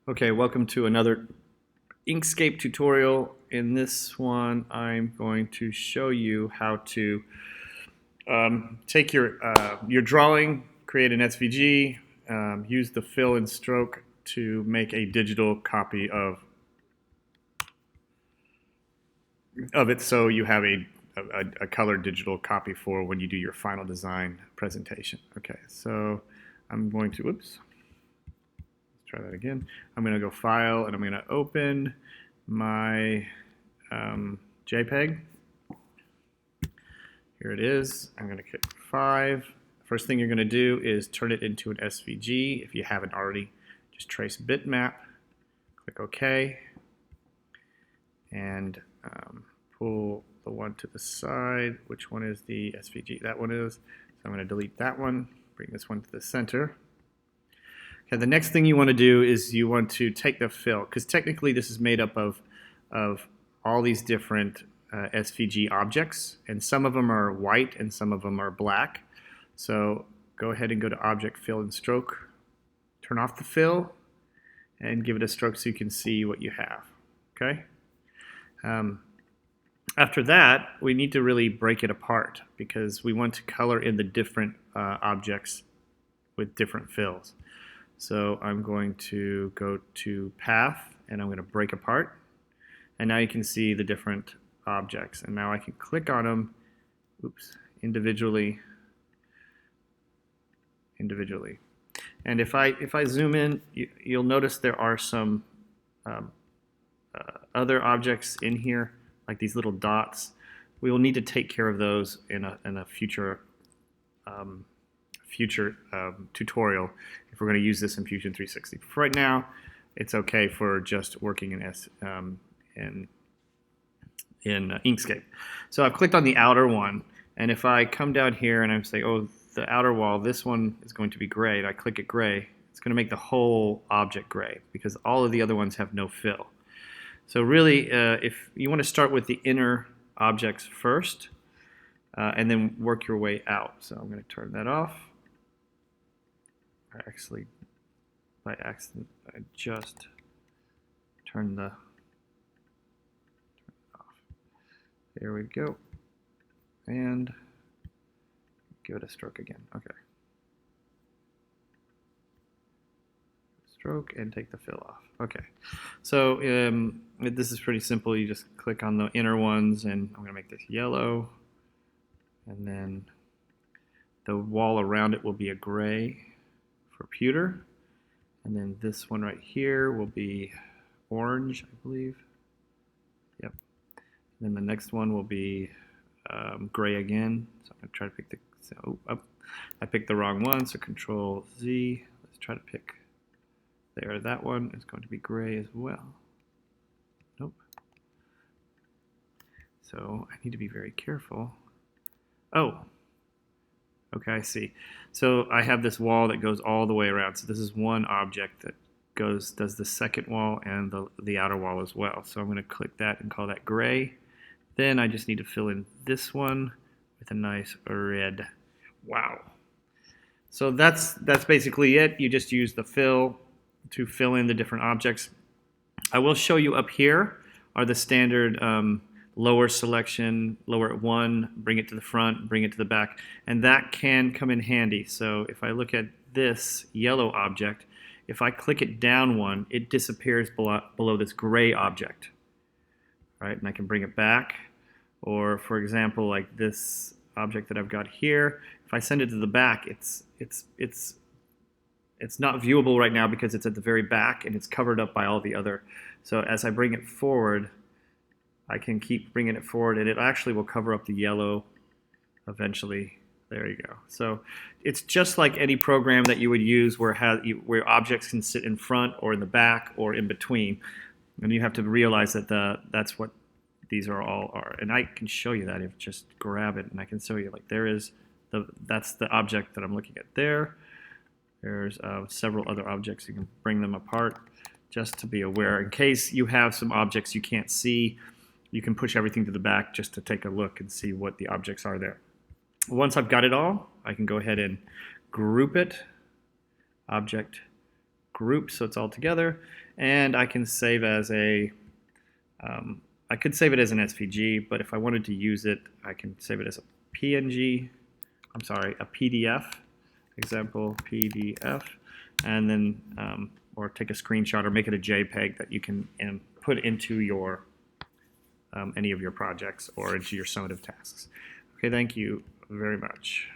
Okay, welcome to another Inkscape tutorial. In this one, I'm going to show you how to take your drawing, create an SVG, use the fill and stroke to make a digital copy of it, so you have a colored digital copy for when you do your final design presentation. Okay, so I'm going to, whoops. Try that again. I'm going to go File, and I'm going to open my JPEG. Here it is. I'm going to click 5. First thing you're going to do is turn it into an SVG. If you haven't already, just trace bitmap, click OK, and pull the one to the side. Which one is the SVG? That one is. So I'm going to delete that one, bring this one to the center. Okay, the next thing you want to do is you want to take the fill, because technically this is made up of all these different SVG objects, and some of them are white and some of them are black. So go ahead and go to Object, Fill, and Stroke. Turn off the fill and give it a stroke so you can see what you have. Okay. After that, we need to really break it apart because we want to color in the different objects with different fills. So I'm going to go to Path, and I'm going to break apart. And now you can see the different objects. And now I can click on them, individually. And if I zoom in, you'll notice there are some other objects in here, like these little dots. We will need to take care of those in a future tutorial if we're going to use this in Fusion 360. For right now, it's okay for just working in Inkscape. So I've clicked on the outer one, and if I come down here and I say, oh, the outer wall, this one is going to be gray, and I click it gray, it's going to make the whole object gray because all of the other ones have no fill. So really, if you want to start with the inner objects first, and then work your way out. So I'm going to turn that off. Actually, by accident, I just turned it off. There we go. And give it a stroke again. Okay. Stroke and take the fill off. Okay. So this is pretty simple. You just click on the inner ones, and I'm going to make this yellow. And then the wall around it will be a gray for pewter, and then this one right here will be orange, I believe. Yep. And then the next one will be gray again. So I'm going to try to pick the. I picked the wrong one, so Control Z. Let's try to pick there. That one is going to be gray as well. Nope. So I need to be very careful. Oh. Okay, I see. So I have this wall that goes all the way around. So this is one object that does the second wall and the outer wall as well. So I'm going to click that and call that gray. Then I just need to fill in this one with a nice red. Wow. So that's basically it. You just use the fill to fill in the different objects. I will show you up here are the standard lower selection, lower at 1, bring it to the front, bring it to the back, and that can come in handy. So if I look at this yellow object, if I click it down 1, it disappears below this gray object, right? And I can bring it back. Or for example, like this object that I've got here, if I send it to the back, it's not viewable right now because it's at the very back and it's covered up by all the other. So as I bring it forward, I can keep bringing it forward, and it actually will cover up the yellow eventually. There you go. So it's just like any program that you would use where objects can sit in front or in the back or in between. And you have to realize that that's what these all are. And I can show you that. If just grab it, and I can show you, like, that's the object that I'm looking at there. There's several other objects. You can bring them apart just to be aware. In case you have some objects you can't see, you can push everything to the back just to take a look and see what the objects are there. Once I've got it all, I can go ahead and group it, object, group so it's all together, and I can save as a I could save it as an SVG, but if I wanted to use it, I can save it as a PNG. I'm sorry, a PDF, example PDF, and then or take a screenshot or make it a JPEG that you can put into your any of your projects or into your summative tasks. Okay, thank you very much.